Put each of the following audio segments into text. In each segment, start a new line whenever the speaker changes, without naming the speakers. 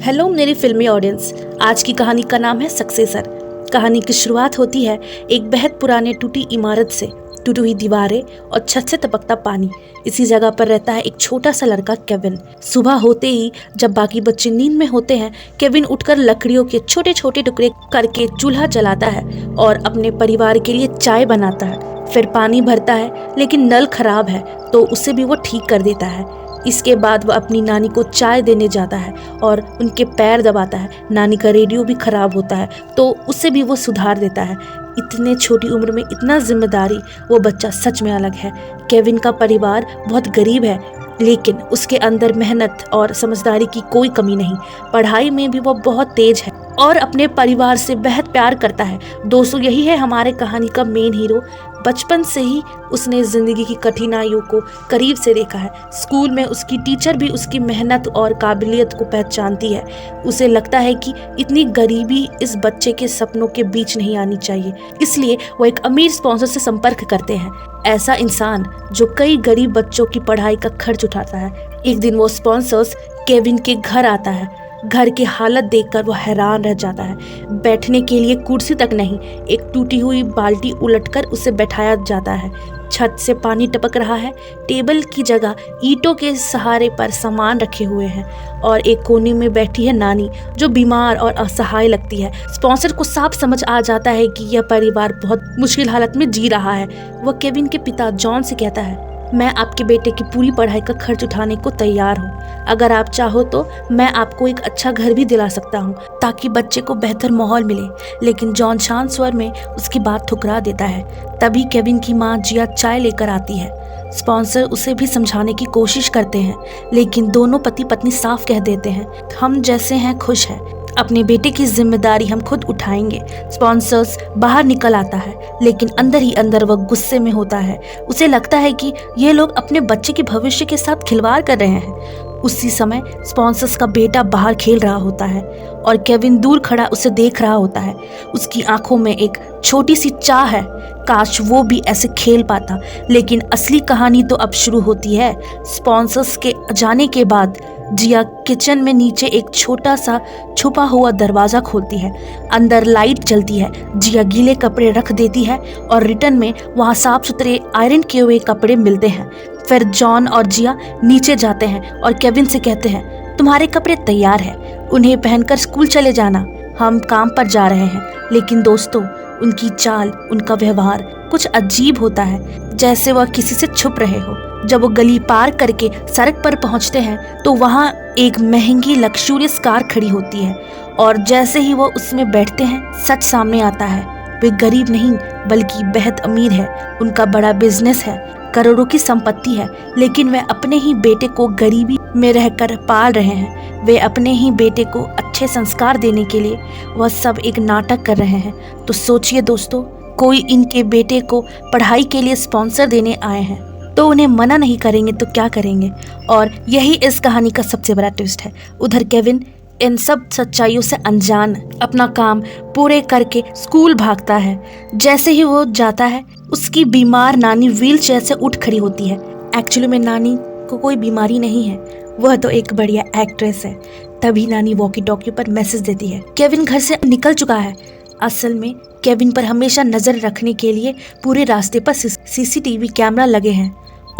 Hello मेरी फिल्मी audience. आज की कहानी का नाम है सक्सेसर। कहानी की शुरुआत होती है एक बेहद पुराने टूटी इमारत से। टूटी हुई दीवारें और छत से टपकता पानी। इसी जगह पर रहता है एक छोटा सा लड़का केविन। सुबह होते ही जब बाकी बच्चे नींद में होते हैं, केविन उठकर लकड़ियों के छोटे छोटे टुकड़े करके चूल्हा जलाता है और अपने परिवार के लिए चाय बनाता है। फिर पानी भरता है, लेकिन नल खराब है तो उसे भी वो ठीक कर देता है। इसके बाद वह अपनी नानी को चाय देने जाता है और उनके पैर दबाता है। नानी का रेडियो भी खराब होता है तो उसे भी वो सुधार देता है। इतने छोटी उम्र में इतना जिम्मेदारी, वो बच्चा सच में अलग है। केविन का परिवार बहुत गरीब है, लेकिन उसके अंदर मेहनत और समझदारी की कोई कमी नहीं। पढ़ाई में भी वो बहुत तेज है और अपने परिवार से बेहद प्यार करता है। दोस्तों, यही है हमारे कहानी का मेन हीरो। बचपन से ही उसने जिंदगी की कठिनाइयों को करीब से देखा है। स्कूल में उसकी टीचर भी उसकी मेहनत और काबिलियत को पहचानती है। उसे लगता है कि इतनी गरीबी इस बच्चे के सपनों के बीच नहीं आनी चाहिए, इसलिए वो एक अमीर स्पॉन्सर से संपर्क करते हैं। ऐसा इंसान जो कई गरीब बच्चों की पढ़ाई का खर्च उठाता है। एक दिन वो स्पॉन्सर्स केविन के घर आता है। घर की हालत देखकर वो हैरान रह जाता है। बैठने के लिए कुर्सी तक नहीं, एक टूटी हुई बाल्टी उलटकर उसे बैठाया जाता है। छत से पानी टपक रहा है। टेबल की जगह ईंटों के सहारे पर सामान रखे हुए हैं और एक कोने में बैठी है नानी, जो बीमार और असहाय लगती है। स्पॉन्सर को साफ समझ आ जाता है कि यह परिवार बहुत मुश्किल हालत में जी रहा है। वह केविन के पिता जॉन से कहता है, मैं आपके बेटे की पूरी पढ़ाई का खर्च उठाने को तैयार हूँ। अगर आप चाहो तो मैं आपको एक अच्छा घर भी दिला सकता हूँ ताकि बच्चे को बेहतर माहौल मिले। लेकिन जॉन शांत स्वर में उसकी बात ठुकरा देता है। तभी केविन की माँ जिया चाय लेकर आती है। स्पॉन्सर उसे भी समझाने की कोशिश करते हैं, लेकिन दोनों पति पत्नी साफ कह देते हैं, हम जैसे हैं खुश हैं, अपने बेटे की जिम्मेदारी हम खुद उठाएंगे। स्पॉन्सर्स बाहर निकल आता है, लेकिन अंदर ही अंदर वह गुस्से में होता है। उसे लगता है कि ये लोग अपने बच्चे के भविष्य के साथ खिलवाड़ कर रहे हैं। उसी समय स्पॉन्सर्स का बेटा बाहर खेल रहा होता है और केविन दूर खड़ा उसे देख रहा होता है। उसकी आंखों में एक छोटी सी चाह है, काश वो भी ऐसे खेल पाता। लेकिन असली कहानी तो अब शुरू होती है। स्पॉन्सर्स के जाने के बाद जिया किचन में नीचे एक छोटा सा छुपा हुआ दरवाजा खोलती है। अंदर लाइट जलती है। जिया गीले कपड़े रख देती है और रिटर्न में वहाँ साफ सुथरे आयरन किए हुए कपड़े मिलते हैं। फिर जॉन और जिया नीचे जाते हैं और केविन से कहते हैं, तुम्हारे कपड़े तैयार हैं, उन्हें पहनकर स्कूल चले जाना, हम काम पर जा रहे हैं। लेकिन दोस्तों, उनकी चाल, उनका व्यवहार कुछ अजीब होता है, जैसे वह किसी से छुप रहे हो। जब वो गली पार करके सड़क पर पहुंचते हैं तो वहां एक महंगी लग्जूरियस कार खड़ी होती है और जैसे ही वो उसमें बैठते हैं, सच सामने आता है। वे गरीब नहीं बल्कि बेहद अमीर है। उनका बड़ा बिजनेस है, करोड़ों की संपत्ति है, लेकिन वे अपने ही बेटे को गरीबी में रहकर पाल रहे हैं। वे अपने ही बेटे को अच्छे संस्कार देने के लिए वह सब एक नाटक कर रहे हैं। तो सोचिए दोस्तों, कोई इनके बेटे को पढ़ाई के लिए स्पॉन्सर देने आए हैं तो उन्हें मना नहीं करेंगे तो क्या करेंगे। और यही इस कहानी का सबसे बड़ा ट्विस्ट है। उधर केविन इन सब सच्चाइयों से अनजान अपना काम पूरे करके स्कूल भागता है। जैसे ही वो जाता है, उसकी बीमार नानी व्हील चेयर से उठ खड़ी होती है। एक्चुअली में नानी को कोई बीमारी नहीं है, वह तो एक बढ़िया एक्ट्रेस है। तभी नानी वॉकी टॉकी पर मैसेज देती है, केविन घर से निकल चुका है। असल में केविन पर हमेशा नजर रखने के लिए पूरे रास्ते पर सीसीटीवी कैमरा लगे हैं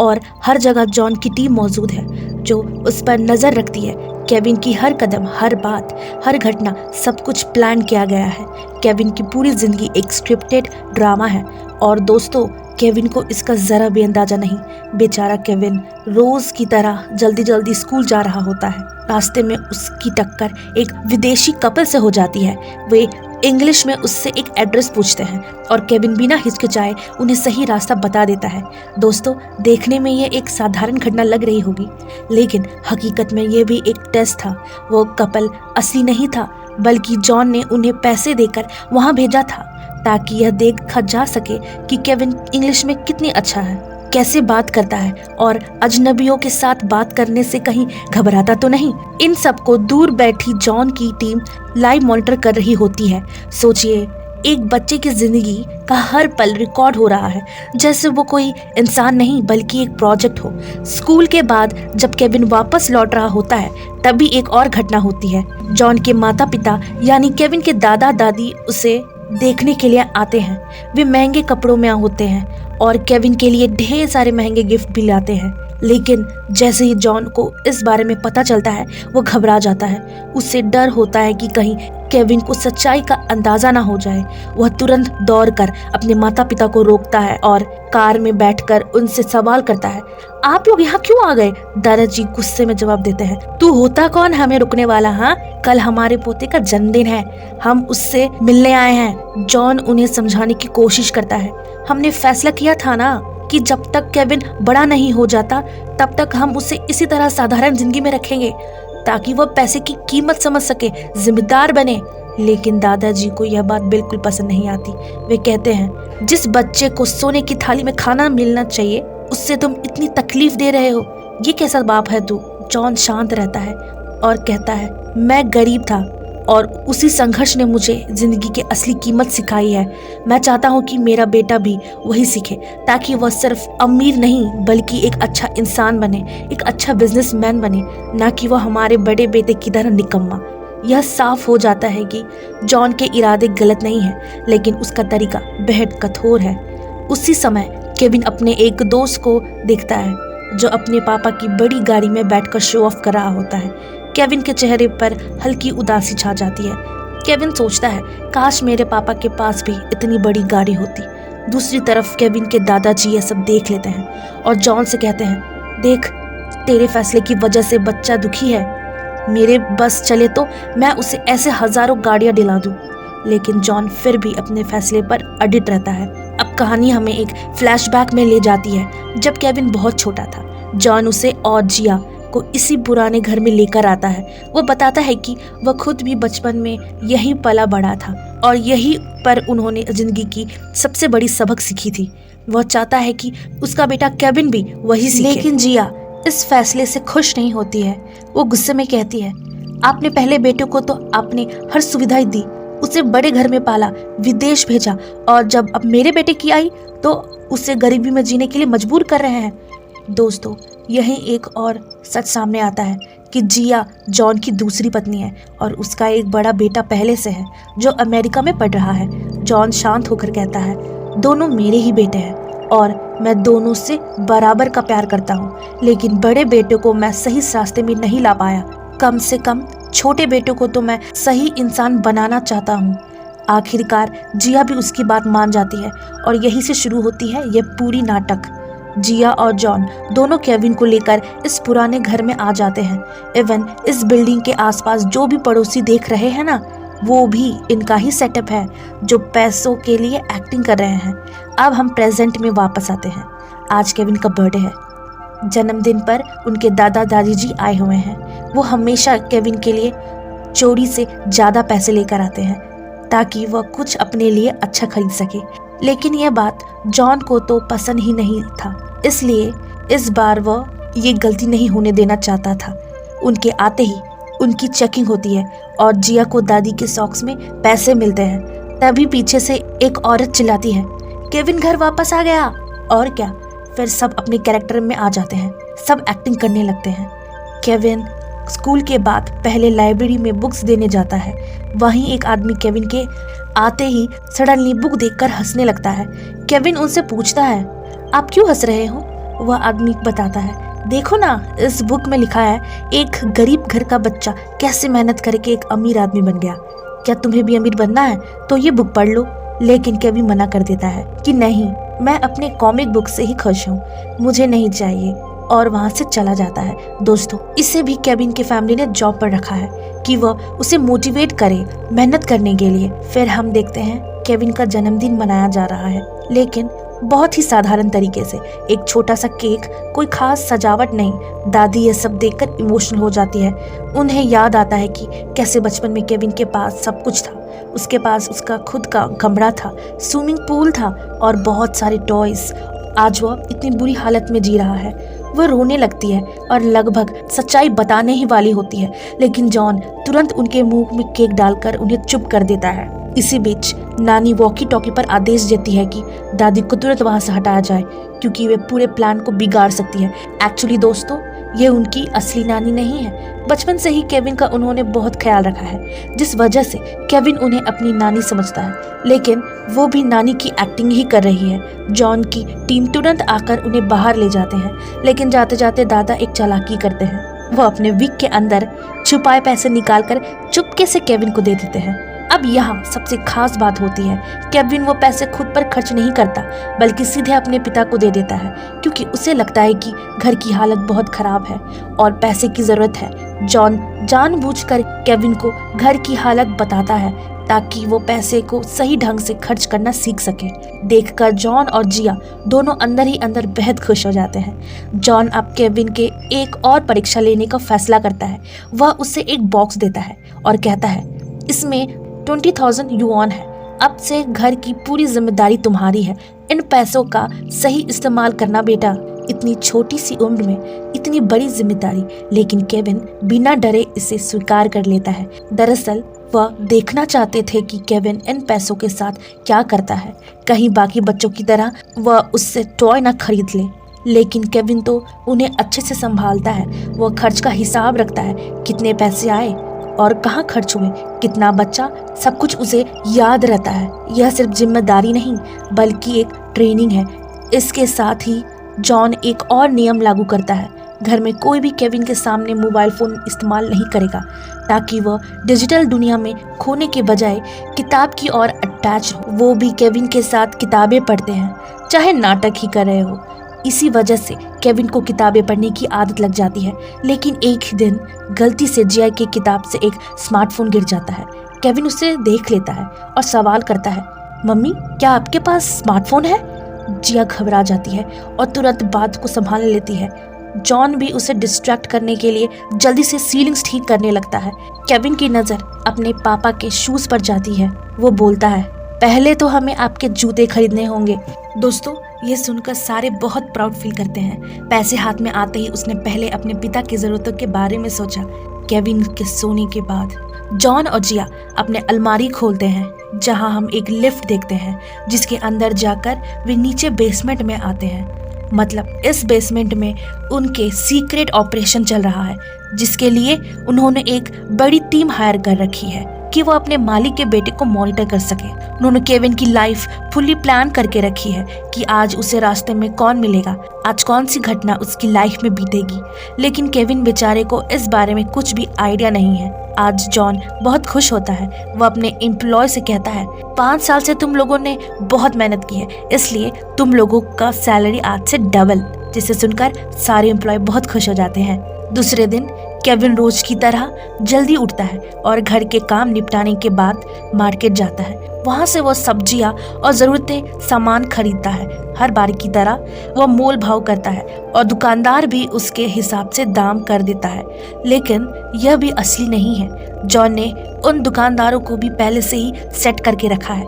और हर जगह जॉन की टीम मौजूद है जो उस पर नजर रखती है। केविन की हर कदम, हर बात, हर घटना, सब कुछ प्लान किया गया है। केविन की पूरी जिंदगी एक स्क्रिप्टेड ड्रामा है और दोस्तों, केविन को इसका जरा भी अंदाजा नहीं। बेचारा केविन रोज की तरह जल्दी जल्दी स्कूल जा रहा होता है। रास्ते में उसकी टक्कर एक विदेशी कपल से हो जाती है। वे इंग्लिश में उससे एक एड्रेस पूछते हैं और केविन बिना हिचकिचाए उन्हें सही रास्ता बता देता है। दोस्तों, देखने में ये एक साधारण घटना लग रही होगी, लेकिन हकीकत में ये भी एक टेस्ट था। वो कपल असली नहीं था, बल्कि जॉन ने उन्हें पैसे देकर वहाँ भेजा था ताकि यह देखा जा सके कि केविन इंग्लिश में कितनी अच्छा है, कैसे बात करता है और अजनबियों के साथ बात करने से कहीं घबराता तो नहीं। इन सब को दूर बैठी जॉन की टीम लाइव मॉनिटर कर रही होती है। सोचिए, एक बच्चे की जिंदगी का हर पल रिकॉर्ड हो रहा है, जैसे वो कोई इंसान नहीं बल्कि एक प्रोजेक्ट हो। स्कूल के बाद जब केविन वापस लौट रहा होता है, तभी एक और घटना होती है। जॉन के माता पिता यानी केविन के दादा दादी उसे देखने के लिए आते हैं। वे महंगे कपड़ों में होते हैं और केविन के लिए ढेर सारे महंगे गिफ्ट भी लाते हैं। लेकिन जैसे ही जॉन को इस बारे में पता चलता है, वो घबरा जाता है। उसे डर होता है कि कहीं केविन को सच्चाई का अंदाजा ना हो जाए। वह तुरंत दौड़कर अपने माता पिता को रोकता है और कार में बैठकर उनसे सवाल करता है, आप लोग यहाँ क्यों आ गए? दादाजी गुस्से में जवाब देते हैं, तू होता कौन हमें रुकने वाला? हाँ, कल हमारे पोते का जन्मदिन है, हम उससे मिलने आए हैं। जॉन उन्हें समझाने की कोशिश करता है, हमने फैसला किया था ना कि जब तक केविन बड़ा नहीं हो जाता तब तक हम उसे इसी तरह साधारण जिंदगी में रखेंगे ताकि वह पैसे की कीमत समझ सके, जिम्मेदार बने। लेकिन दादाजी को यह बात बिल्कुल पसंद नहीं आती। वे कहते हैं, जिस बच्चे को सोने की थाली में खाना मिलना चाहिए उससे तुम इतनी तकलीफ दे रहे हो, ये कैसा बाप है तू? जॉन शांत रहता है और कहता है, मैं गरीब था और उसी संघर्ष ने मुझे जिंदगी की असली कीमत सिखाई है। मैं चाहता हूँ कि मेरा बेटा भी वही सीखे ताकि वह सिर्फ अमीर नहीं बल्कि एक अच्छा इंसान बने, एक अच्छा बिजनेसमैन बने, ना कि वह हमारे बड़े बेटे की तरह निकम्मा। यह साफ हो जाता है कि जॉन के इरादे गलत नहीं है, लेकिन उसका तरीका बेहद कठोर है। उसी समय केविन अपने एक दोस्त को देखता है जो अपने पापा की बड़ी गाड़ी में बैठकर शो ऑफ कर रहा होता है। केविन के चेहरे पर हल्की उदासी छा जाती है। केविन सोचता है, काश मेरे पापा के पास भी इतनी बड़ी गाड़ी होती। दूसरी तरफ केविन के दादाजी यह सब देख लेते हैं और जॉन से कहते हैं, देख, तेरे फैसले की वजह से बच्चा दुखी है। मेरे बस चले तो मैं उसे ऐसे हजारों गाड़ियां दिला दूं। लेकिन जॉन फिर भी अपने फैसले पर अडिग रहता है। अब कहानी हमें एक फ्लैशबैक में ले जाती है जब केविन बहुत छोटा था। जॉन उसे और जिया को इसी पुराने घर में लेकर आता है। वो बताता है कि वह खुद भी बचपन में यहीं पला बड़ा था और यहीं पर उन्होंने जिंदगी की सबसे बड़ी सबक सीखी थी। वह चाहता है कि उसका बेटा केविन भी वही सीखे। लेकिन जिया इस फैसले से खुश नहीं होती है। वो गुस्से में कहती है, आपने पहले बेटे को तो आपने हर सुविधा दी, उसे बड़े घर में पाला, विदेश भेजा, और जब अब मेरे बेटे की आई तो उसे गरीबी में जीने के लिए मजबूर कर रहे हैं। दोस्तों, यही एक और सच सामने आता है कि जिया जॉन की दूसरी पत्नी है और उसका एक बड़ा बेटा पहले से है जो अमेरिका में पढ़ रहा है। जॉन शांत होकर कहता है, दोनों मेरे ही बेटे हैं और मैं दोनों से बराबर का प्यार करता हूँ, लेकिन बड़े बेटे को मैं सही रास्ते में नहीं ला पाया। कम से कम छोटे बेटे को तो मैं सही इंसान बनाना चाहता हूँ। आखिरकार जिया भी उसकी बात मान जाती है और यहीं से शुरू होती है यह पूरी नाटक। जिया और जॉन दोनों केविन को लेकर इस पुराने घर में आ जाते हैं। इवन इस बिल्डिंग के आसपास जो भी पड़ोसी देख रहे हैं ना, वो भी इनका ही सेटअप है जो पैसों के लिए एक्टिंग कर रहे हैं। अब हम प्रेजेंट में वापस आते हैं। आज केविन का बर्थडे है। जन्मदिन पर उनके दादा दादी जी आए हुए हैं। वो हमेशा केविन के लिए चोरी से ज़्यादा पैसे लेकर आते हैं ताकि वह कुछ अपने लिए अच्छा खरीद सके। लेकिन यह बात जॉन को तो पसंद ही नहीं था, इसलिए इस बार वह ये गलती नहीं होने देना चाहता था। उनके आते ही उनकी चेकिंग होती है और जिया को दादी के सॉक्स में पैसे मिलते हैं। तभी पीछे से एक औरत चिल्लाती है, केविन घर वापस आ गया। और क्या, फिर सब अपने कैरेक्टर में आ जाते हैं, सब एक्टिंग करने लगते हैं। केविन स्कूल के बाद पहले लाइब्रेरी में बुक्स देने जाता है। वहीं एक आदमी केविन के आते ही सडनली बुक देखकर हंसने लगता है। केविन उनसे पूछता है, आप क्यों हंस रहे हो? वह आदमी बताता है, देखो ना, इस बुक में लिखा है एक गरीब घर का बच्चा कैसे मेहनत करके एक अमीर आदमी बन गया। क्या तुम्हें भी अमीर बनना है तो ये बुक पढ़ लो। लेकिन केविन मना कर देता है कि नहीं, मैं अपने कॉमिक बुक से ही खुश हूँ, मुझे नहीं चाहिए, और वहाँ से चला जाता है। दोस्तों, इसे भी केविन की फैमिली ने जॉब पर रखा है कि वह उसे मोटिवेट करे मेहनत करने के लिए। फिर हम देखते हैं केविन का जन्मदिन मनाया जा रहा है, लेकिन बहुत ही साधारण तरीके से। एक छोटा सा केक, कोई खास सजावट नहीं। दादी ये सब देखकर इमोशनल हो जाती है। उन्हें याद आता है कि कैसे बचपन में केविन के पास सब कुछ था। उसके पास उसका खुद का कमरा था, स्विमिंग पूल था और बहुत सारे टॉयज। आज वह इतनी बुरी हालत में जी रहा है। वह रोने लगती है और लगभग सच्चाई बताने ही वाली होती है, लेकिन जॉन तुरंत उनके मुंह में केक डालकर उन्हें चुप कर देता है। इसी बीच नानी वॉकी टॉकी पर आदेश देती है कि दादी को तुरंत वहां से हटाया जाए क्योंकि वे पूरे प्लान को बिगाड़ सकती है। एक्चुअली दोस्तों, ये उनकी असली नानी नहीं है। बचपन से ही केविन का उन्होंने बहुत ख्याल रखा है, जिस वजह से केविन उन्हें अपनी नानी समझता है, लेकिन वो भी नानी की एक्टिंग ही कर रही है। जॉन की टीम तुरंत आकर उन्हें बाहर ले जाते हैं, लेकिन जाते जाते दादा एक चालाकी करते हैं। वो अपने विग के अंदर छुपाए पैसे निकालकर चुपके से केविन को दे देते हैं। अब यहाँ सबसे खास बात होती है, केविन वो पैसे खुद पर खर्च नहीं करता बल्कि सीधे अपने पिता को दे देता है, क्योंकि उसे लगता है कि घर की हालत बहुत खराब है और पैसे की जरूरत है। जॉन जानबूझकर केविन को घर की हालत बताता है ताकि वो पैसे को सही ढंग से खर्च करना सीख सके। देखकर जॉन और जिया दोनों अंदर ही अंदर बेहद खुश हो जाते हैं। जॉन अब केविन के एक और परीक्षा लेने का फैसला करता है। वह उसे एक बॉक्स देता है और कहता है, इसमें 20,000 युआन है। अब से घर की पूरी जिम्मेदारी तुम्हारी है। इन पैसों का सही इस्तेमाल करना बेटा। इतनी छोटी सी उम्र में इतनी बड़ी जिम्मेदारी, लेकिन केविन बिना डरे इसे स्वीकार कर लेता है। दरअसल वह देखना चाहते थे कि केविन इन पैसों के साथ क्या करता है। कहीं बाकी बच्चों की तरह वह उससे टॉय ना खरीद ले, लेकिन केविन तो उन्हें अच्छे से संभालता है। वह खर्च का हिसाब रखता है, कितने पैसे आए और कहाँ खर्च हुए, कितना बचा, सब कुछ उसे याद रहता है। यह सिर्फ जिम्मेदारी नहीं बल्कि एक ट्रेनिंग है। इसके साथ ही जॉन एक और नियम लागू करता है, घर में कोई भी केविन के सामने मोबाइल फोन इस्तेमाल नहीं करेगा, ताकि वह डिजिटल दुनिया में खोने के बजाय किताब की ओर अटैच हो। वो भी केविन के साथ किताबें पढ़ते हैं, चाहे नाटक ही कर रहे हो। इसी वजह से केविन को किताबें पढ़ने की आदत लग जाती है। लेकिन एक ही दिन गलती से जिया की किताब से एक स्मार्टफोन गिर जाता है। केविन उसे देख लेता है और सवाल करता है, मम्मी क्या आपके पास स्मार्टफोन है? जिया घबरा जाती है और तुरंत बात को संभाल लेती है। जॉन भी उसे डिस्ट्रैक्ट करने के लिए जल्दी से सीलिंग्स ठीक करने लगता है। केविन की नज़र अपने पापा के शूज़ पर जाती है। वो बोलता है, पहले तो हमें आपके जूते खरीदने होंगे। दोस्तों, ये सुनकर सारे बहुत प्राउड फील करते हैं। पैसे हाथ में आते ही उसने पहले अपने पिता की ज़रूरतों के बारे में सोचा। केविन के सोने के बाद जॉन और जिया अपने अलमारी खोलते हैं, जहां हम एक लिफ्ट देखते हैं जिसके अंदर जाकर वे नीचे बेसमेंट में आते हैं। मतलब इस बेसमेंट में उनके सीक्रेट ऑपरेशन चल रहा है, जिसके लिए उन्होंने एक बड़ी टीम हायर कर रखी है कि वो अपने मालिक के बेटे को मॉनिटर कर सके। उन्होंने केविन की लाइफ फुली प्लान करके रखी है कि आज उसे रास्ते में कौन मिलेगा, आज कौन सी घटना उसकी लाइफ में बीतेगी। लेकिन केविन बेचारे को इस बारे में कुछ भी आइडिया नहीं है। आज जॉन बहुत खुश होता है। वह अपने एम्प्लॉय से कहता है, 5 साल से तुम लोगों ने बहुत मेहनत की है, इसलिए तुम लोगों का सैलरी आज से डबल। जिसे सुनकर सारे एम्प्लॉय बहुत खुश हो जाते हैं। दूसरे दिन केविन रोज की तरह जल्दी उठता है और घर के काम निपटाने के बाद मार्केट जाता है। वहाँ से वो सब्जियाँ और ज़रूरतें सामान खरीदता है। हर बार की तरह वह मोल भाव करता है और दुकानदार भी उसके हिसाब से दाम कर देता है। लेकिन यह भी असली नहीं है। जॉन ने उन दुकानदारों को भी पहले से ही सेट करके रखा है।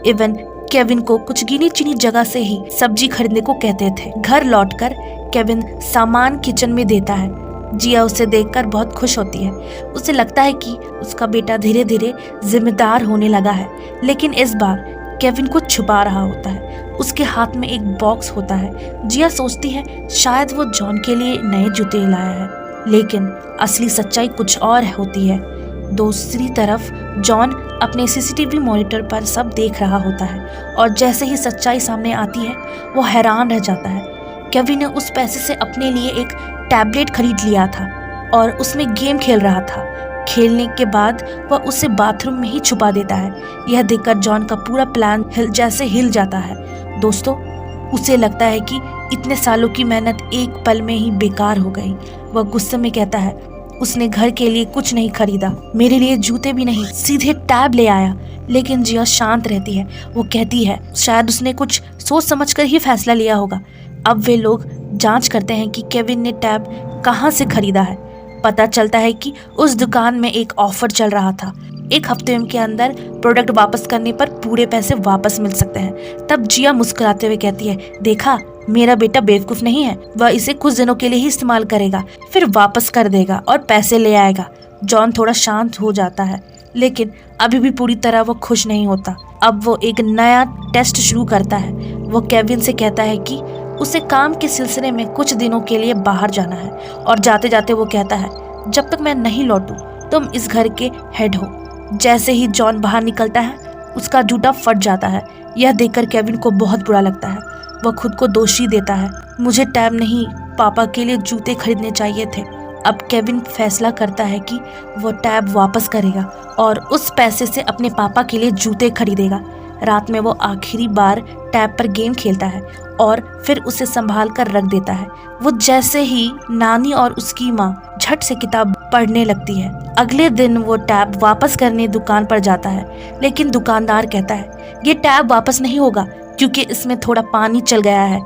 इवन केविन को कुछ गिनी चुनी जगह से ही सब्जी खरीदने को कहते थे। घर लौटकर केविन सामान किचन में देता है। जिया उसे देखकर बहुत खुश होती है। उसे लगता है कि उसका बेटा धीरे धीरे जिम्मेदार होने लगा है। लेकिन इस बार केविन को छुपा रहा होता है। उसके हाथ में एक बॉक्स होता है। जिया सोचती है शायद वो जॉन के लिए नए जूते लाया है, लेकिन असली सच्चाई कुछ और होती है। दूसरी तरफ जॉन अपने सीसीटीवी मॉनिटर पर सब देख रहा होता है और जैसे ही सच्चाई सामने आती है वो हैरान रह जाता है। केविन ने उस पैसे से अपने लिए एक टैबलेट खरीद लिया था और उसमें गेम खेल रहा था। खेलने के बाद वह उसे बाथरूम में ही छुपा देता है। यह देखकर जॉन का पूरा प्लान हिल जाता है। दोस्तों, उसे लगता है कि इतने सालों की मेहनत एक पल में ही बेकार हो गई। वह गुस्से में कहता है, उसने घर के लिए कुछ नहीं खरीदा, मेरे लिए जूते भी नहीं, सीधे टैब ले आया। लेकिन जिया शांत रहती है। वो कहती है शायद उसने कुछ सोच समझकर ही फैसला लिया होगा। अब वे लोग जांच करते हैं कि केविन ने टैब कहाँ से खरीदा है। पता चलता है कि उस दुकान में एक ऑफर चल रहा था। 1 हफ्ते के अंदर प्रोडक्ट वापस करने पर पूरे पैसे वापस मिल सकते हैं। तब जिया मुस्कुराते हुए कहती है, देखा, मेरा बेटा बेवकूफ़ नहीं है। वह इसे कुछ दिनों के लिए ही इस्तेमाल करेगा, फिर वापस कर देगा और पैसे ले आएगा। जॉन थोड़ा शांत हो जाता है। लेकिन अभी भी पूरी तरह वो खुश नहीं होता। अब वो एक नया टेस्ट शुरू करता है। वो केविन से कहता है कि उसे काम के सिलसिले में कुछ दिनों के लिए बाहर जाना है, और जाते जाते वो कहता है, जब तक मैं नहीं लौटूं तुम इस घर के हेड हो। जैसे ही जॉन बाहर निकलता है उसका जूता फट जाता है। यह देखकर केविन को बहुत बुरा लगता है। वह खुद को दोषी देता है, मुझे टैब नहीं पापा के लिए जूते खरीदने चाहिए थे। अब केविन फैसला करता है कि वो टैब वापस करेगा और उस पैसे से अपने पापा के लिए जूते खरीदेगा। रात में वो आखिरी बार टैब पर गेम खेलता है और फिर उसे संभाल कर रख देता है। वो जैसे ही नानी और उसकी माँ झट से किताब पढ़ने लगती है। अगले दिन वो टैब वापस करने दुकान पर जाता है, लेकिन दुकानदार कहता है ये टैब वापस नहीं होगा क्योंकि इसमें थोड़ा पानी चल गया है।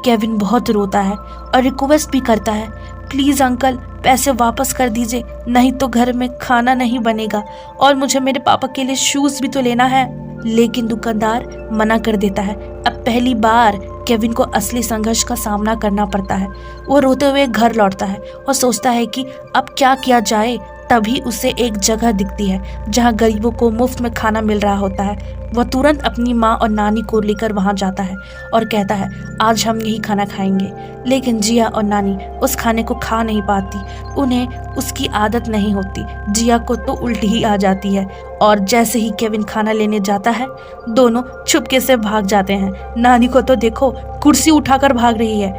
केविन बहुत रोता है और रिक्वेस्ट भी करता है, प्लीज़ अंकल पैसे वापस कर दीजिए, नहीं तो घर में खाना नहीं बनेगा और मुझे मेरे पापा के लिए शूज़ भी तो लेना है। लेकिन दुकानदार मना कर देता है। अब पहली बार केविन को असली संघर्ष का सामना करना पड़ता है। वो रोते हुए घर लौटता है और सोचता है कि अब क्या किया जाए। तभी उसे एक जगह दिखती है जहाँ गरीबों को मुफ्त में खाना मिल रहा होता है। वह तुरंत अपनी माँ और नानी को लेकर वहाँ जाता है और कहता है, आज हम यही खाना खाएंगे। लेकिन जिया और नानी उस खाने को खा नहीं पाती, उन्हें उसकी आदत नहीं होती। जिया को तो उल्टी ही आ जाती है और जैसे ही केविन खाना लेने जाता है दोनों चुपके से भाग जाते हैं। नानी को तो देखो, कुर्सी उठाकर भाग रही है।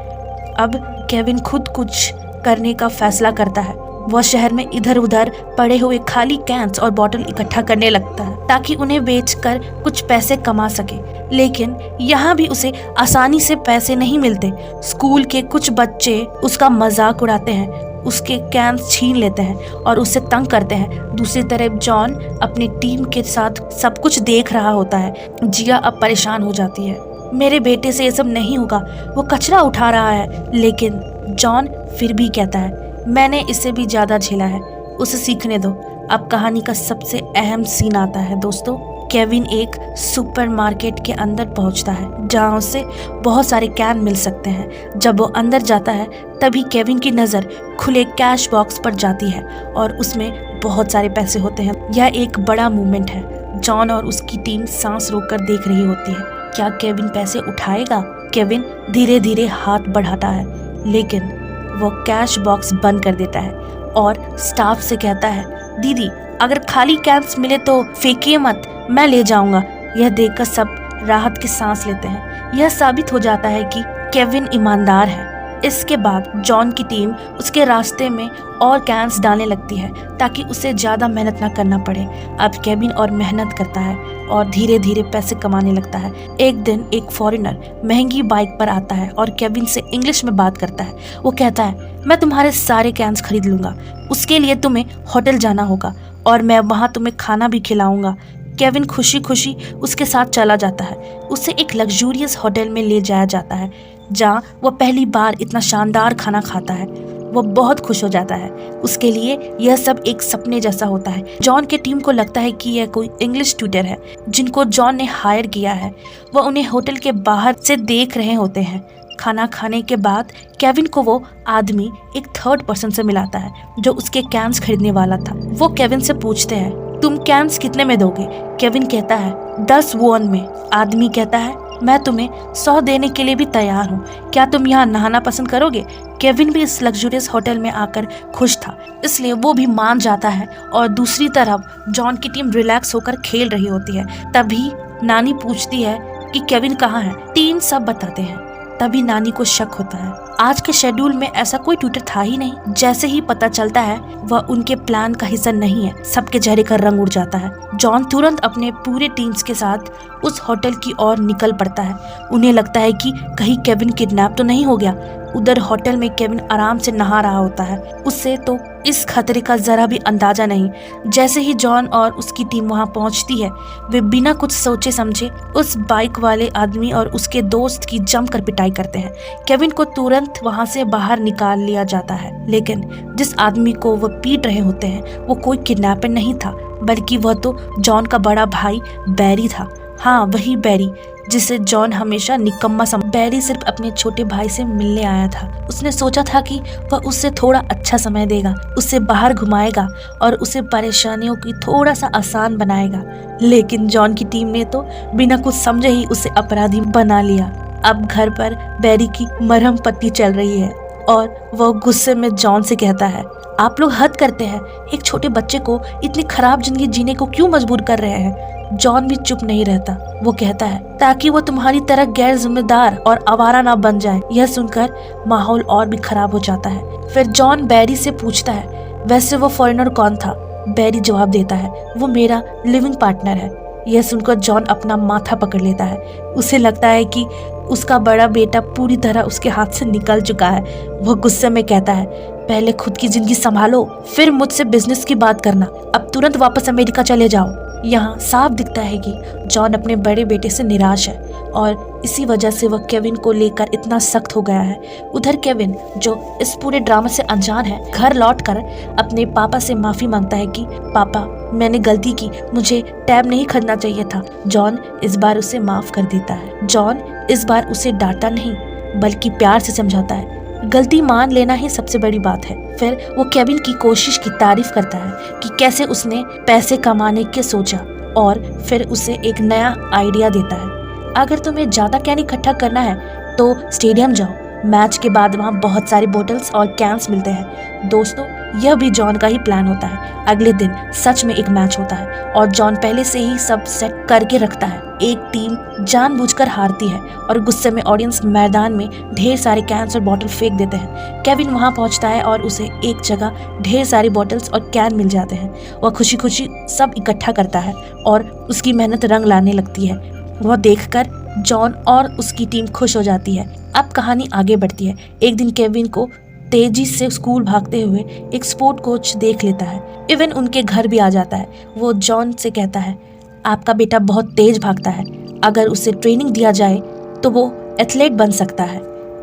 अब केविन खुद कुछ करने का फैसला करता है। वह शहर में इधर उधर पड़े हुए खाली कैंस और बोतल इकट्ठा करने लगता है ताकि उन्हें बेचकर कुछ पैसे कमा सके। लेकिन यहाँ भी उसे आसानी से पैसे नहीं मिलते। स्कूल के कुछ बच्चे उसका मजाक उड़ाते हैं, उसके कैंस छीन लेते हैं और उसे तंग करते हैं। दूसरी तरफ जॉन अपनी टीम के साथ सब कुछ देख रहा होता है। जिया अब परेशान हो जाती है, मेरे बेटे से ये सब नहीं होगा, वो कचरा उठा रहा है। लेकिन जॉन फिर भी कहता है, मैंने इससे भी ज़्यादा झेला है, उसे सीखने दो। अब कहानी का सबसे अहम सीन आता है दोस्तों। केविन एक सुपरमार्केट के अंदर पहुंचता है जहां उसे बहुत सारे कैन मिल सकते हैं। जब वो अंदर जाता है तभी केविन की नज़र खुले कैश बॉक्स पर जाती है और उसमें बहुत सारे पैसे होते हैं। यह एक बड़ा मूवमेंट है। जॉन और उसकी टीम सांस रोककर देख रही होती है। क्या केविन पैसे उठाएगा? केविन धीरे धीरे हाथ बढ़ाता है, लेकिन वो कैश बॉक्स बंद कर देता है और स्टाफ से कहता है, दीदी अगर खाली कैंस मिले तो फेंकिए मत, मैं ले जाऊंगा। यह देखकर सब राहत की सांस लेते हैं। यह साबित हो जाता है कि केविन ईमानदार है। इसके बाद जॉन की टीम उसके रास्ते में और कैंस डालने लगती है ताकि उसे ज़्यादा मेहनत ना करना पड़े। अब केविन और मेहनत करता है और धीरे धीरे पैसे कमाने लगता है। एक दिन एक फॉरेनर महंगी बाइक पर आता है और केविन से इंग्लिश में बात करता है। वो कहता है, मैं तुम्हारे सारे कैंस खरीद लूँगा, उसके लिए तुम्हें होटल जाना होगा और मैं वहाँ तुम्हें खाना भी खिलाऊँगा। केविन खुशी खुशी उसके साथ चला जाता है। उसे एक लग्जूरियस होटल में ले जाया जाता है जहाँ वह पहली बार इतना शानदार खाना खाता है। वह बहुत खुश हो जाता है। उसके लिए यह सब एक सपने जैसा होता है। जॉन के टीम को लगता है कि यह कोई इंग्लिश ट्यूटर है जिनको जॉन ने हायर किया है। वह उन्हें होटल के बाहर से देख रहे होते हैं। खाना खाने के बाद केविन को वो आदमी एक थर्ड पर्सन से मिलाता है जो उसके कैंस खरीदने वाला था। वो केविन से पूछते हैं, तुम कैंस कितने में दोगे? केविन कहता है 10 वॉन में। आदमी कहता है, मैं तुम्हें 100 देने के लिए भी तैयार हूँ, क्या तुम यहाँ नहाना पसंद करोगे? केविन भी इस लग्जूरियस होटल में आकर खुश था, इसलिए वो भी मान जाता है और दूसरी तरफ जॉन की टीम रिलैक्स होकर खेल रही होती है। तभी नानी पूछती है कि केविन कहाँ है? टीम सब बताते हैं। तभी नानी को शक होता है, आज के शेड्यूल में ऐसा कोई ट्यूटर था ही नहीं। जैसे ही पता चलता है वह उनके प्लान का हिस्सा नहीं है, सबके चेहरे का रंग उड़ जाता है। जॉन तुरंत अपने पूरे टीम्स के साथ उस होटल की ओर निकल पड़ता है। उन्हें लगता है कि कहीं केविन किडनैप तो नहीं हो गया। उधर होटल में केविन आराम से नहा रहा होता है। उससे तो इस खतरे का जरा भी अंदाजा नहीं। जैसे ही जॉन और उसकी टीम वहां पहुंचती है, वे बिना कुछ सोचे समझे उस बाइक वाले आदमी और उसके दोस्त की जमकर पिटाई करते हैं। केविन को तुरंत वहां से बाहर निकाल लिया जाता है, लेकिन जिस आदमी को वो पीट रहे होते हैं वो कोई किडनैपर नहीं था, बल्कि वह तो जॉन का बड़ा भाई बैरी था। हाँ, वही बैरी जिसे जॉन हमेशा निकम्मा बैरी सिर्फ अपने छोटे भाई से मिलने आया था। उसने सोचा था कि वह उससे थोड़ा अच्छा समय देगा, उससे बाहर घुमाएगा और उसे परेशानियों की थोड़ा सा आसान बनाएगा। लेकिन जॉन की टीम ने तो बिना कुछ समझे ही उसे अपराधी बना लिया। अब घर पर बैरी की मरहम पट्टी चल रही है और वह गुस्से में जॉन से कहता है, आप लोग हद करते हैं, एक छोटे बच्चे को इतनी खराब जिंदगी जीने को क्यों मजबूर कर रहे हैं। जॉन भी चुप नहीं रहता। वो कहता है, ताकि वो तुम्हारी तरह गैर जिम्मेदार और आवारा ना बन जाए। यह सुनकर माहौल और भी खराब हो जाता है। फिर जॉन बैरी से पूछता है, वैसे वो फॉरेनर कौन था। बैरी जवाब देता है, वो मेरा लिविंग पार्टनर है। यह सुनकर जॉन अपना माथा पकड़ लेता है। उसे लगता है कि उसका बड़ा बेटा पूरी तरह उसके हाथ से निकल चुका है। वो गुस्से में कहता है, पहले खुद की जिंदगी संभालो, फिर मुझसे बिजनेस की बात करना। अब तुरंत वापस अमेरिका चले जाओ। यहाँ साफ दिखता है कि जॉन अपने बड़े बेटे से निराश है और इसी वजह से वह केविन को लेकर इतना सख्त हो गया है। उधर केविन, जो इस पूरे ड्रामा से अनजान है, घर लौटकर अपने पापा से माफी मांगता है कि पापा, मैंने गलती की, मुझे टैब नहीं खरीदना चाहिए था। जॉन इस बार उसे माफ कर देता है। जॉन इस बार उसे डांटा नहीं बल्कि प्यार से समझाता है। गलती मान लेना ही सबसे बड़ी बात है। फिर वो केविन की कोशिश की तारीफ करता है कि कैसे उसने पैसे कमाने के सोचा और फिर उसे एक नया आइडिया देता है। अगर तुम्हें ज्यादा कैन इकट्ठा करना है तो स्टेडियम जाओ। मैच के बाद वहाँ बहुत सारी बोतल्स और कैंस मिलते हैं। दोस्तों, यह भी जॉन का ही प्लान होता है। अगले दिन सच में एक मैच होता है और जॉन पहले से ही सब सेट करके रखता है। एक टीम जानबूझकर हारती है और गुस्से में ऑडियंस मैदान में ढेर सारे कैंस और बोतल फेंक देते हैं। केविन वहां पहुंचता है और उसे एक जगह ढेर सारी बोतल्स और कैन मिल जाते हैं। वह खुशी खुशी सब इकट्ठा करता है और उसकी मेहनत रंग लाने लगती है। वह देखकर जॉन और उसकी टीम खुश हो जाती है। अब कहानी आगे बढ़ती है। एक दिन केविन को तेजी से स्कूल भागते हुए एक स्पोर्ट कोच देख लेता है। इवन उनके घर भी आ जाता है। वो जॉन से कहता है, आपका बेटा बहुत तेज भागता है, अगर उसे ट्रेनिंग दिया जाए तो वो एथलीट बन सकता है।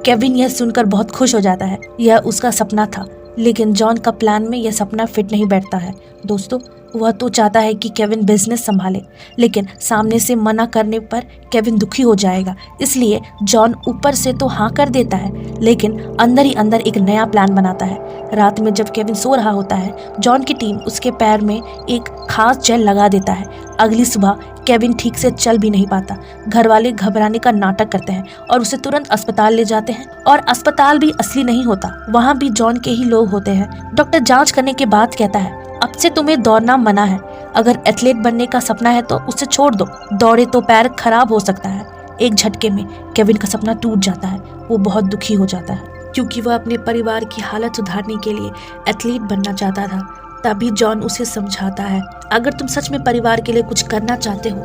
केविन यह सुनकर बहुत खुश हो जाता है। यह उसका सपना था, लेकिन जॉन का प्लान में यह सपना फिट नहीं बैठता है। दोस्तों, वह तो चाहता है कि केविन बिजनेस संभाले, लेकिन सामने से मना करने पर केविन दुखी हो जाएगा। इसलिए जॉन ऊपर से तो हाँ कर देता है, लेकिन अंदर ही अंदर एक नया प्लान बनाता है। रात में जब केविन सो रहा होता है, जॉन की टीम उसके पैर में एक खास जेल लगा देता है। अगली सुबह केविन ठीक से चल भी नहीं पाता। घर वाले घबराने का नाटक करते हैं और उसे तुरंत अस्पताल ले जाते हैं। और अस्पताल भी असली नहीं होता, वहाँ भी जॉन के ही लोग होते हैं। डॉक्टर जांच करने के बाद कहता है, अब से तुम्हें दौड़ना मना है। अगर एथलीट बनने का सपना है तो उसे छोड़ दो, दौड़े तो पैर खराब हो सकता है। एक झटके में केविन का सपना टूट जाता है। वो बहुत दुखी हो जाता है क्योंकि वह अपने परिवार की हालत सुधारने के लिए एथलीट बनना चाहता था। तभी जॉन उसे समझाता है, अगर तुम सच में परिवार के लिए कुछ करना चाहते हो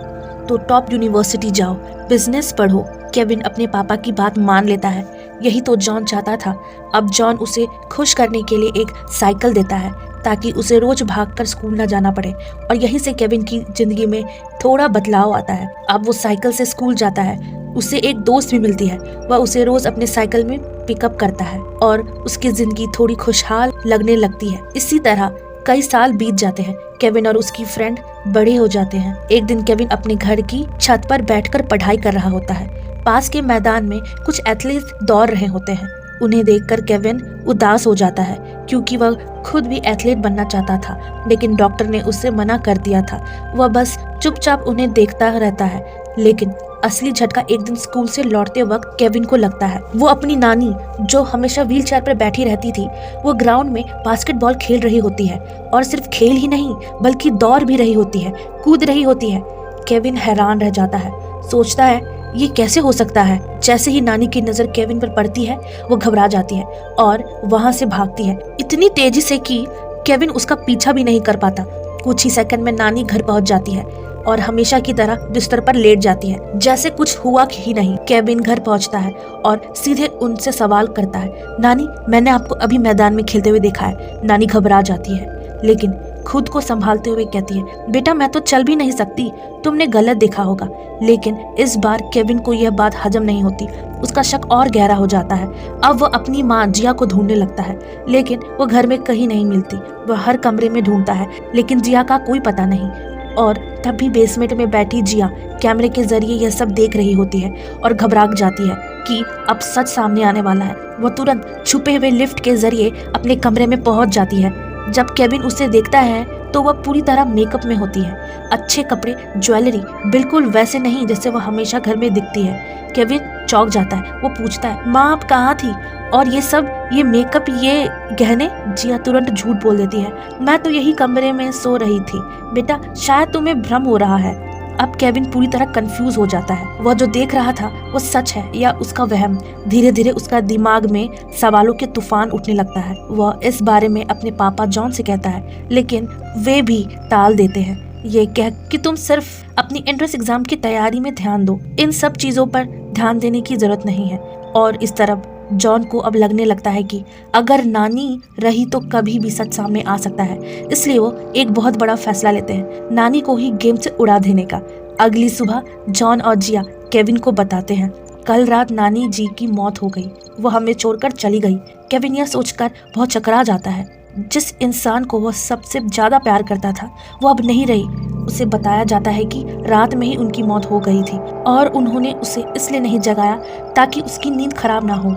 तो टॉप यूनिवर्सिटी जाओ, बिजनेस पढ़ो। केविन अपने पापा की बात मान लेता है। यही तो जॉन चाहता था। अब जॉन उसे खुश करने के लिए एक साइकिल देता है ताकि उसे रोज भागकर स्कूल न जाना पड़े। और यहीं से केविन की जिंदगी में थोड़ा बदलाव आता है। अब वो साइकिल से स्कूल जाता है। उसे एक दोस्त भी मिलती है। वह उसे रोज अपने साइकिल में पिकअप करता है और उसकी जिंदगी थोड़ी खुशहाल लगने लगती है। इसी तरह कई साल बीत जाते हैं। केविन और उसकी फ्रेंड बड़े हो जाते हैं। एक दिन केविन अपने घर की छत पर बैठकर पढ़ाई कर रहा होता है। पास के मैदान में कुछ एथलीट दौड़ रहे होते हैं। उन्हें देखकर केविन उदास हो जाता है क्योंकि वह खुद भी एथलीट बनना चाहता था, लेकिन डॉक्टर ने उससे मना कर दिया था। वह बस चुपचाप उन्हें देखता रहता है। लेकिन असली झटका एक दिन स्कूल से लौटते वक्त केविन को लगता है। वो अपनी नानी, जो हमेशा व्हीलचेयर पर बैठी रहती थी, वो ग्राउंड में बास्केटबॉल खेल रही होती है और सिर्फ खेल ही नहीं बल्कि दौड़ भी रही होती है, कूद रही होती है। केविन हैरान रह जाता है, सोचता है ये कैसे हो सकता है। जैसे ही नानी की नजर केविन पर पड़ती है, वो घबरा जाती है और वहां से भागती है इतनी तेजी से कि केविन उसका पीछा भी नहीं कर पाता। कुछ ही सेकंड में नानी घर पहुंच जाती है और हमेशा की तरह बिस्तर पर लेट जाती है, जैसे कुछ हुआ ही नहीं। केविन घर पहुंचता है और सीधे उनसे सवाल करता है, नानी, मैंने आपको अभी मैदान में खेलते हुए देखा है। नानी घबरा जाती है लेकिन खुद को संभालते हुए कहती है, बेटा मैं तो चल भी नहीं सकती, तुमने गलत देखा होगा। लेकिन इस बार केविन को यह बात हजम नहीं होती। उसका शक और गहरा हो जाता है। अब वह अपनी माँ जिया को ढूंढने लगता है, लेकिन वो घर में कहीं नहीं मिलती। वह हर कमरे में ढूंढता है लेकिन जिया का कोई पता नहीं। और तभी बेसमेंट में बैठी जिया कैमरे के जरिए यह सब देख रही होती है और घबरा जाती है कि अब सच सामने आने वाला है। वो तुरंत छुपे हुए लिफ्ट के जरिए अपने कमरे में पहुंच जाती है। जब केविन उसे देखता है तो वह पूरी तरह मेकअप में होती है। अच्छे कपड़े, ज्वेलरी बिल्कुल वैसे नहीं जैसे वह हमेशा घर में दिखती है। केविन चौंक जाता है। वो पूछता है, माँ आप कहाँ थी? और ये सब, ये मेकअप, ये गहने? जिया तुरंत झूठ बोल देती है, मैं तो यही कमरे में सो रही थी बेटा, शायद तुम्हें भ्रम हो रहा है। अब केविन पूरी तरह कंफ्यूज हो जाता है। वह जो देख रहा था वो सच है या उसका वहम। धीरे धीरे उसका दिमाग में सवालों के तूफान उठने लगता है। वह इस बारे में अपने पापा जॉन से कहता है, लेकिन वे भी टाल देते हैं, ये कह कि तुम सिर्फ अपनी एंट्रेंस एग्जाम की तैयारी में ध्यान दो, इन सब चीजों पर ध्यान देने की जरूरत नहीं है। और इस तरफ जॉन को अब लगने लगता है कि अगर नानी रही तो कभी भी सच सामने आ सकता है। इसलिए वो एक बहुत बड़ा फैसला लेते हैं, नानी को ही गेम से उड़ा देने का। अगली सुबह जॉन और जिया केविन को बताते हैं, कल रात नानी जी की मौत हो गई, वो हमें छोड़कर चली गई। केविन यह सोचकर बहुत चकरा जाता है। जिस इंसान को वह सबसे ज्यादा प्यार करता था वो अब नहीं रही। उसे बताया जाता है कि रात में ही उनकी मौत हो गई थी और उन्होंने उसे इसलिए नहीं जगाया ताकि उसकी नींद खराब ना हो।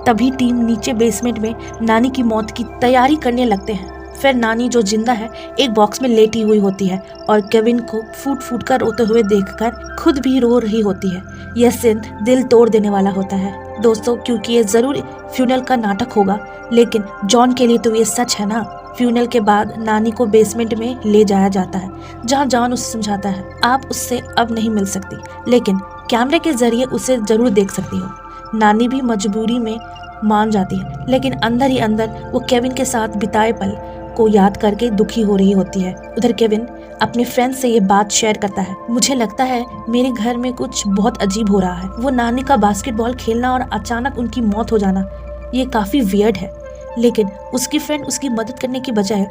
तभी टीम नीचे बेसमेंट में नानी की मौत की तैयारी करने लगते हैं। फिर नानी जो जिंदा है एक बॉक्स में लेटी हुई होती है और केविन को फूट फूट कर रोते हुए देखकर खुद भी रो रही होती है। यह सीन दिल तोड़ देने वाला होता है दोस्तों, क्योंकि ये जरूर फ्यूनल का नाटक होगा, लेकिन जॉन के लिए तो ये सच है ना। फ्यूनल के बाद नानी को बेसमेंट में ले जाया जाता है, जहाँ जॉन उसे समझाता है, आप उससे अब नहीं मिल सकती, लेकिन कैमरे के जरिए उसे जरूर देख सकती हो। नानी भी मजबूरी में मान जाती है, लेकिन अंदर ही अंदर वो केविन के साथ बिताए पल को याद करके दुखी हो रही होती है। उधर केविन अपने फ्रेंड से ये बात शेयर करता है, मुझे लगता है मेरे घर में कुछ बहुत अजीब हो रहा है। वो नानी का बास्केटबॉल खेलना और अचानक उनकी मौत हो जाना, ये काफी वियर्ड है। लेकिन उसकी फ्रेंड उसकी मदद करने की बजाय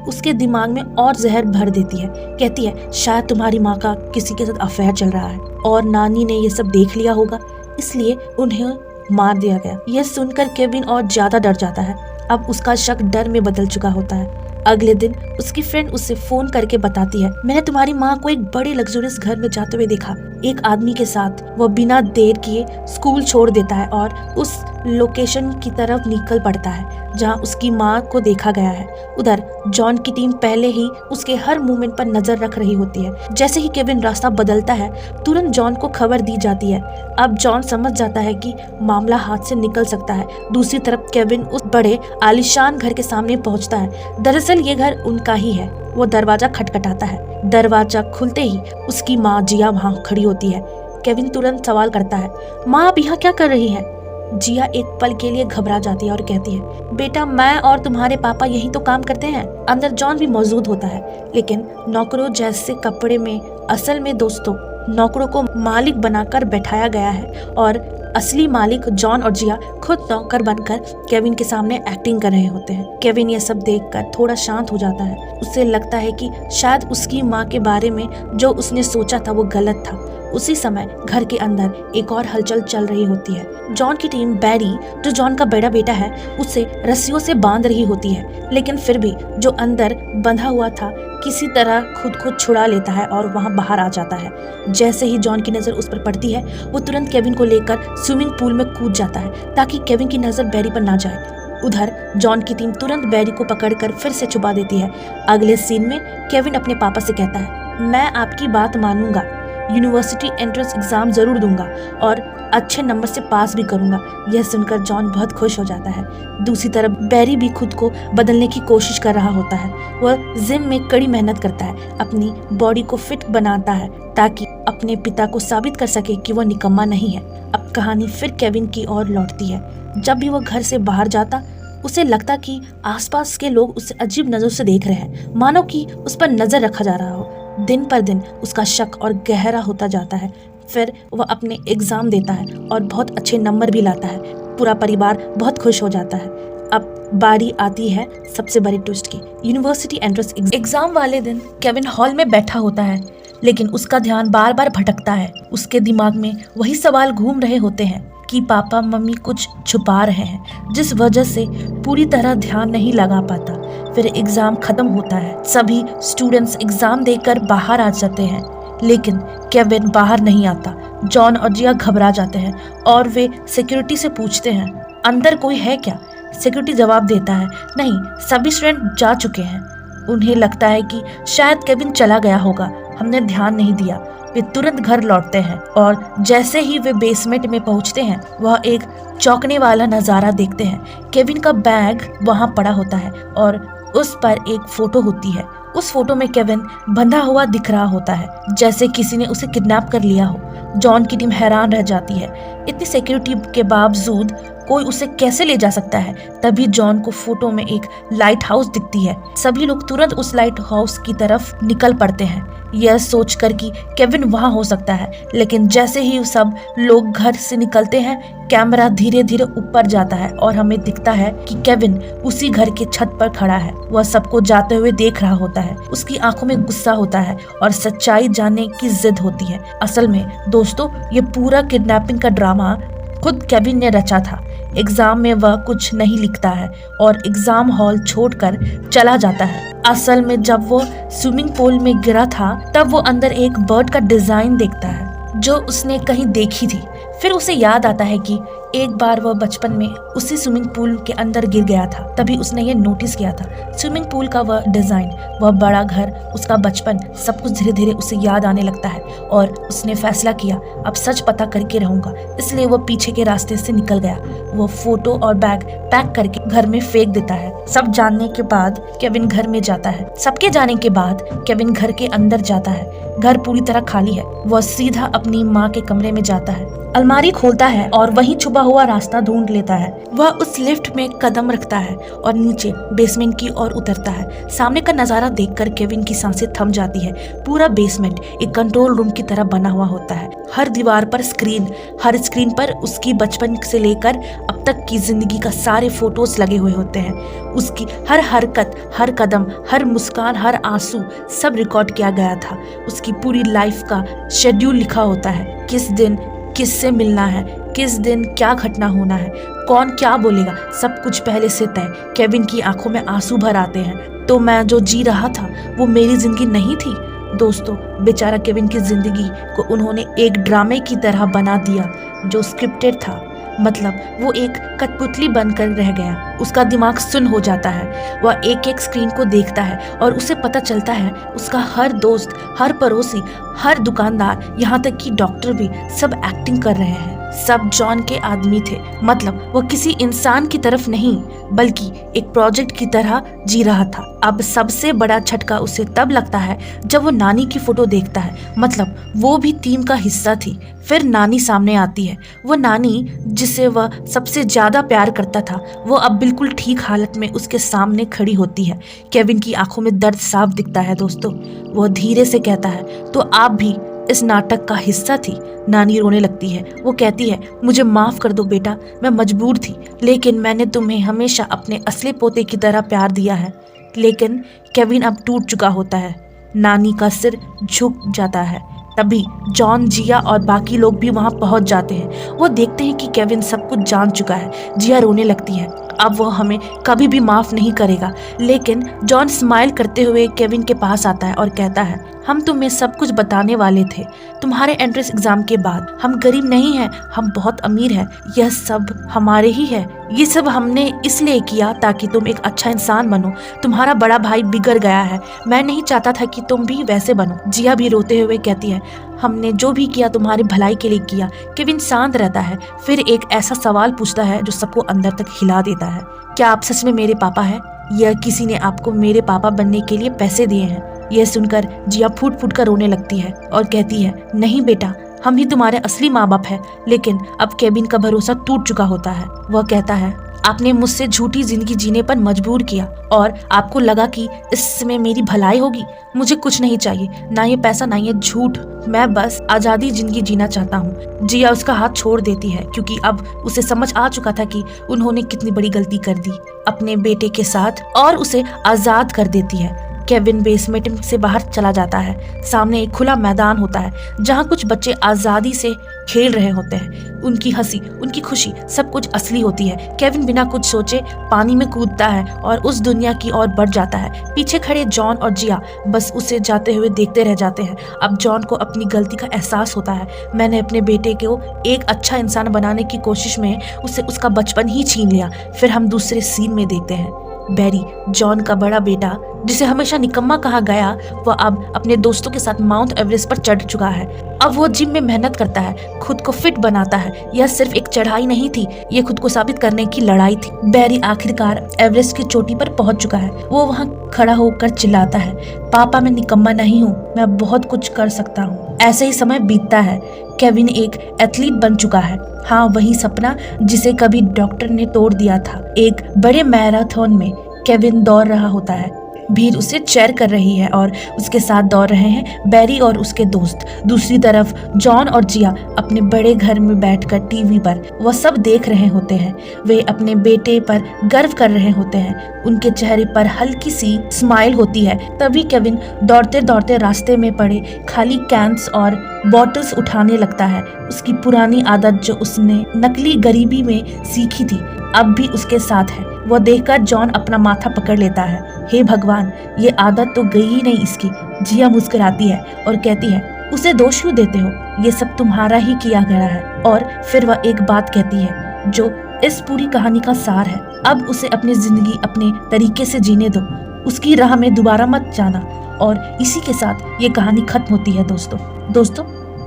उसके दिमाग में और जहर भर देती है। कहती है, शायद तुम्हारी माँ का किसी के साथ अफेयर चल रहा है और नानी ने ये सब देख लिया होगा, इसलिए उन्हें मार दिया गया। यह सुनकर केविन और ज्यादा डर जाता है। अब उसका शक डर में बदल चुका होता है। अगले दिन उसकी फ्रेंड उसे फोन करके बताती है, मैंने तुम्हारी माँ को एक बड़े लग्जरियस घर में जाते हुए देखा, एक आदमी के साथ। वह बिना देर किए स्कूल छोड़ देता है और उस लोकेशन की तरफ निकल पड़ता है जहाँ उसकी माँ को देखा गया है। उधर जॉन की टीम पहले ही उसके हर मूवमेंट पर नजर रख रही होती है। जैसे ही केविन रास्ता बदलता है तुरंत जॉन को खबर दी जाती है। अब जॉन समझ जाता है कि मामला हाथ से निकल सकता है। दूसरी तरफ केविन उस बड़े आलीशान घर के सामने पहुंचता है। दरअसल ये घर उनका ही है। वो दरवाजा खटखटाता है। दरवाजा खुलते ही उसकी माँ जिया वहाँ खड़ी होती है। केविन तुरंत सवाल करता है, माँ आप यहाँ क्या कर रही हैं? जिया एक पल के लिए घबरा जाती है और कहती है, बेटा मैं और तुम्हारे पापा यही तो काम करते हैं। अंदर जॉन भी मौजूद होता है, लेकिन नौकरों जैसे कपड़े में। असल में दोस्तों, नौकरों को मालिक बनाकर बैठाया गया है और असली मालिक जॉन और जिया खुद नौकर बनकर केविन के सामने एक्टिंग कर रहे होते हैं। केविन ये सब देखकर थोड़ा शांत हो जाता है। उसे लगता है कि शायद उसकी माँ के बारे में जो उसने सोचा था वो गलत था। उसी समय घर के अंदर एक और हलचल चल रही होती है। जॉन की टीम बैरी, जो जॉन का बड़ा बेटा है, उसे रस्सियों से बांध रही होती है, लेकिन फिर भी जो अंदर बंधा हुआ था किसी तरह खुद को छुड़ा लेता है और वहां बाहर आ जाता है। जैसे ही जॉन की नजर उस पर पड़ती है वो तुरंत केविन को लेकर स्विमिंग पूल में कूद जाता है ताकि केविन की नजर बैरी पर ना जाए। उधर जॉन की टीम तुरंत बैरी को पकड़कर फिर से छुपा देती है। अगले सीन में केविन अपने पापा से कहता है, मैं आपकी बात मानूंगा, यूनिवर्सिटी एंट्रेंस एग्जाम जरूर दूंगा और अच्छे नंबर से पास भी करूंगा। यह सुनकर जॉन बहुत खुश हो जाता है। दूसरी तरफ बैरी भी खुद को बदलने की कोशिश कर रहा होता है। वह जिम में कड़ी मेहनत करता है, अपनी बॉडी को फिट बनाता है ताकि अपने पिता को साबित कर सके कि वह निकम्मा नहीं है। अब कहानी फिर केविन की ओर लौटती है। जब भी वह घर से बाहर जाता उसे लगता कि आसपास के लोग उसे अजीब नजरों से देख रहे हैं, मानो कि उस पर नजर रखा जा रहा हो। दिन पर दिन उसका शक और गहरा होता जाता है। फिर वह अपने एग्जाम देता है और बहुत अच्छे नंबर भी लाता है। पूरा परिवार बहुत खुश हो जाता है। अब बारी आती है सबसे बड़ी ट्विस्ट की। यूनिवर्सिटी एंट्रेंस एग्जाम वाले दिन केविन हॉल में बैठा होता है, लेकिन उसका ध्यान बार बार भटकता है। उसके दिमाग में वही सवाल घूम रहे होते हैं कि पापा मम्मी कुछ छुपा रहे हैं, जिस वजह से पूरी तरह ध्यान नहीं लगा पाता। फिर एग्जाम खत्म होता है, सभी स्टूडेंट्स एग्जाम देकर बाहर आ जाते हैं, लेकिन केविन बाहर नहीं आता। जॉन और जिया घबरा जाते हैं और वे सिक्योरिटी से पूछते हैं, अंदर कोई है क्या? सिक्योरिटी जवाब देता है, नहीं, सभी स्टूडेंट जा चुके हैं। उन्हें लगता है कि शायद केविन चला गया होगा, हमने ध्यान नहीं दिया। वे तुरंत घर लौटते हैं और जैसे ही वे बेसमेंट में पहुंचते हैं, वह एक चौंकने वाला नज़ारा देखते हैं। केविन का बैग वहां पड़ा होता है और उस पर एक फोटो होती है। उस फोटो में केविन बंधा हुआ दिख रहा होता है, जैसे किसी ने उसे किडनैप कर लिया हो। जॉन की टीम हैरान रह जाती है, इतनी सिक्योरिटी के बावजूद कोई उसे कैसे ले जा सकता है। तभी जॉन को फोटो में एक लाइट हाउस दिखती है। सभी लोग तुरंत उस लाइट हाउस की तरफ निकल पड़ते हैं, यह सोचकर कि केविन वहां हो सकता है। लेकिन जैसे ही सब लोग घर से निकलते हैं, कैमरा धीरे धीरे ऊपर जाता है और हमें दिखता है कि केविन उसी घर के छत पर खड़ा है। वह सबको जाते हुए देख रहा होता है। उसकी आंखों में गुस्सा होता है और सच्चाई जानने की जिद होती है। असल में दोस्तों, ये पूरा किडनैपिंग का ड्रामा खुद केविन ने रचा था। एग्जाम में वह कुछ नहीं लिखता है और एग्जाम हॉल छोड़कर चला जाता है। असल में जब वो स्विमिंग पूल में गिरा था, तब वो अंदर एक बर्ड का डिजाइन देखता है जो उसने कहीं देखी थी। फिर उसे याद आता है कि एक बार वह बचपन में उसी स्विमिंग पूल के अंदर गिर गया था, तभी उसने ये नोटिस किया था। स्विमिंग पूल का वह डिजाइन, वह बड़ा घर, उसका बचपन, सब कुछ धीरे धीरे उसे याद आने लगता है और उसने फैसला किया, अब सच पता करके रहूंगा। इसलिए वह पीछे के रास्ते से निकल गया। वो फोटो और बैग पैक करके घर में फेंक देता है। सब जानने के बाद केविन घर में जाता है। सबके जाने के बाद केविन घर के अंदर जाता है। घर पूरी तरह खाली है। वह सीधा अपनी माँ के कमरे में जाता है, अलमारी खोलता है और वहीं छुपा हुआ रास्ता ढूंढ लेता है। वह उस लिफ्ट में कदम रखता है और नीचे बेसमेंट की ओर उतरता है। सामने का नजारा देखकर केविन की सांसें थम जाती है। पूरा बेसमेंट एक कंट्रोल रूम की तरह बना हुआ होता है। हर दीवार पर स्क्रीन, हर स्क्रीन पर उसकी बचपन से लेकर अब तक की जिंदगी का सारे फोटोज लगे हुए होते हैं। उसकी हर हरकत, हर कदम, हर मुस्कान, हर आंसू सब रिकॉर्ड किया गया था। उसकी पूरी लाइफ का शेड्यूल लिखा होता है, किस दिन किससे मिलना है, किस दिन क्या घटना होना है, कौन क्या बोलेगा, सब कुछ पहले से तय। केविन की आंखों में आंसू भर आते हैं। तो मैं जो जी रहा था वो मेरी जिंदगी नहीं थी। दोस्तों, बेचारा केविन की जिंदगी को उन्होंने एक ड्रामे की तरह बना दिया जो स्क्रिप्टेड था। मतलब वो एक कठपुतली बनकर रह गया। उसका दिमाग सुन्न हो जाता है। वह एक एक स्क्रीन को देखता है और उसे पता चलता है उसका हर दोस्त, हर पड़ोसी, हर दुकानदार, यहाँ तक कि डॉक्टर भी सब एक्टिंग कर रहे हैं। सब जॉन के आदमी थे। मतलब वो किसी इंसान की तरफ नहीं, बल्कि एक प्रोजेक्ट की तरह जी रहा था। अब सबसे बड़ा झटका उसे तब लगता है जब वो नानी की फोटो देखता है। मतलब वो भी टीम का हिस्सा थी। फिर नानी सामने आती है। वो नानी जिसे वह सबसे ज्यादा प्यार करता था, वो अब बिल्कुल ठीक हालत में उसके सामने खड़ी होती है। केविन की आंखों में दर्द साफ दिखता है। दोस्तों, वो धीरे से कहता है, तो आप भी इस नाटक का हिस्सा थी। नानी रोने लगती है। वो कहती है, मुझे माफ कर दो बेटा, मैं मजबूर थी, लेकिन मैंने तुम्हें हमेशा अपने असली पोते की तरह प्यार दिया है। लेकिन केविन अब टूट चुका होता है। नानी का सिर झुक जाता है। तभी जॉन, जिया और बाकी लोग भी वहां पहुंच जाते हैं। वो देखते हैं कि केविन सब कुछ जान चुका है। जिया रोने लगती है, अब वो हमें कभी भी माफ नहीं करेगा। लेकिन जॉन स्माइल करते हुए केविन के पास आता है और कहता है, हम तुम्हें सब कुछ बताने वाले थे तुम्हारे एंट्रेंस एग्जाम के बाद। हम गरीब नहीं हैं, हम बहुत अमीर हैं। यह सब हमारे ही है। ये सब हमने इसलिए किया ताकि तुम एक अच्छा इंसान बनो। तुम्हारा बड़ा भाई बिगड़ गया है, मैं नहीं चाहता था कि तुम भी वैसे बनो। जिया भी रोते हुए कहती है, हमने जो भी किया तुम्हारी भलाई के लिए किया। केविन शांत रहता है, फिर एक ऐसा सवाल पूछता है जो सबको अंदर तक हिला देता है, क्या आप सच में मेरे पापा हैं या किसी ने आपको मेरे पापा बनने के लिए पैसे दिए हैं? यह सुनकर जिया फूट फूट कर रोने लगती है और कहती है, नहीं बेटा, हम ही तुम्हारे असली माँ बाप हैं। लेकिन अब केविन का भरोसा टूट चुका होता है। वह कहता है, आपने मुझसे झूठी जिंदगी जीने पर मजबूर किया और आपको लगा कि इसमें मेरी भलाई होगी। मुझे कुछ नहीं चाहिए, ना ये पैसा, ना ये झूठ। मैं बस आजादी जिंदगी जीना चाहता हूँ। जिया उसका हाथ छोड़ देती है क्योंकि अब उसे समझ आ चुका था कि उन्होंने कितनी बड़ी गलती कर दी अपने बेटे के साथ, और उसे आजाद कर देती है। केविन बेसमेंट से बाहर चला जाता है। सामने एक खुला मैदान होता है जहाँ कुछ बच्चे आजादी से खेल रहे होते हैं। उनकी हंसी, उनकी खुशी सब कुछ असली होती है। केविन बिना कुछ सोचे पानी में कूदता है और उस दुनिया की ओर बढ़ जाता है। पीछे खड़े जॉन और जिया बस उसे जाते हुए देखते रह जाते हैं। अब जॉन को अपनी गलती का एहसास होता है। मैंने अपने बेटे को एक अच्छा इंसान बनाने की कोशिश में उसे उसका बचपन ही छीन लिया। फिर हम दूसरे सीन में देखते हैं बैरी, जॉन का बड़ा बेटा जिसे हमेशा निकम्मा कहा गया, वह अब अपने दोस्तों के साथ माउंट एवरेस्ट पर चढ़ चुका है। अब वो जिम में मेहनत करता है, खुद को फिट बनाता है। यह सिर्फ एक चढ़ाई नहीं थी, ये खुद को साबित करने की लड़ाई थी। बैरी आखिरकार एवरेस्ट की चोटी पर पहुंच चुका है। वो वहां खड़ा होकर चिल्लाता है, पापा मैं निकम्मा नहीं हूँ, मैं बहुत कुछ कर सकता हूँ। ऐसे ही समय बीतता है। केविन एक एथलीट बन चुका है। हाँ, वही सपना जिसे कभी डॉक्टर ने तोड़ दिया था। एक बड़े मैराथन में केविन दौड़ रहा होता है। भीड़ उसे चेयर कर रही है और उसके साथ दौड़ रहे हैं बैरी और उसके दोस्त। दूसरी तरफ जॉन और जिया अपने बड़े घर में बैठकर टीवी पर वह सब देख रहे होते हैं। वे अपने बेटे पर गर्व कर रहे होते हैं। उनके चेहरे पर हल्की सी स्माइल होती है। तभी केविन दौड़ते दौड़ते रास्ते में पड़े खाली कैंस और बॉटल्स उठाने लगता है। उसकी पुरानी आदत जो उसने नकली गरीबी में सीखी थी अब भी उसके साथ है। वह देखकर जॉन अपना माथा पकड़ लेता है। हे भगवान, ये आदत तो गई ही नहीं इसकी। जिया मुस्कुराती है और कहती है, उसे दोष क्यों देते हो, ये सब तुम्हारा ही किया गया है। और फिर वह एक बात कहती है जो इस पूरी कहानी का सार है, अब उसे अपनी जिंदगी अपने तरीके से जीने दो, उसकी राह में दोबारा मत जाना। और इसी के साथ ये कहानी खत्म होती है। दोस्तों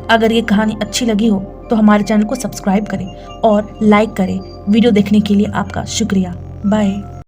अगर ये कहानी अच्छी लगी हो तो हमारे चैनल को सब्सक्राइब करें और लाइक करें। वीडियो देखने के लिए आपका शुक्रिया। बाय।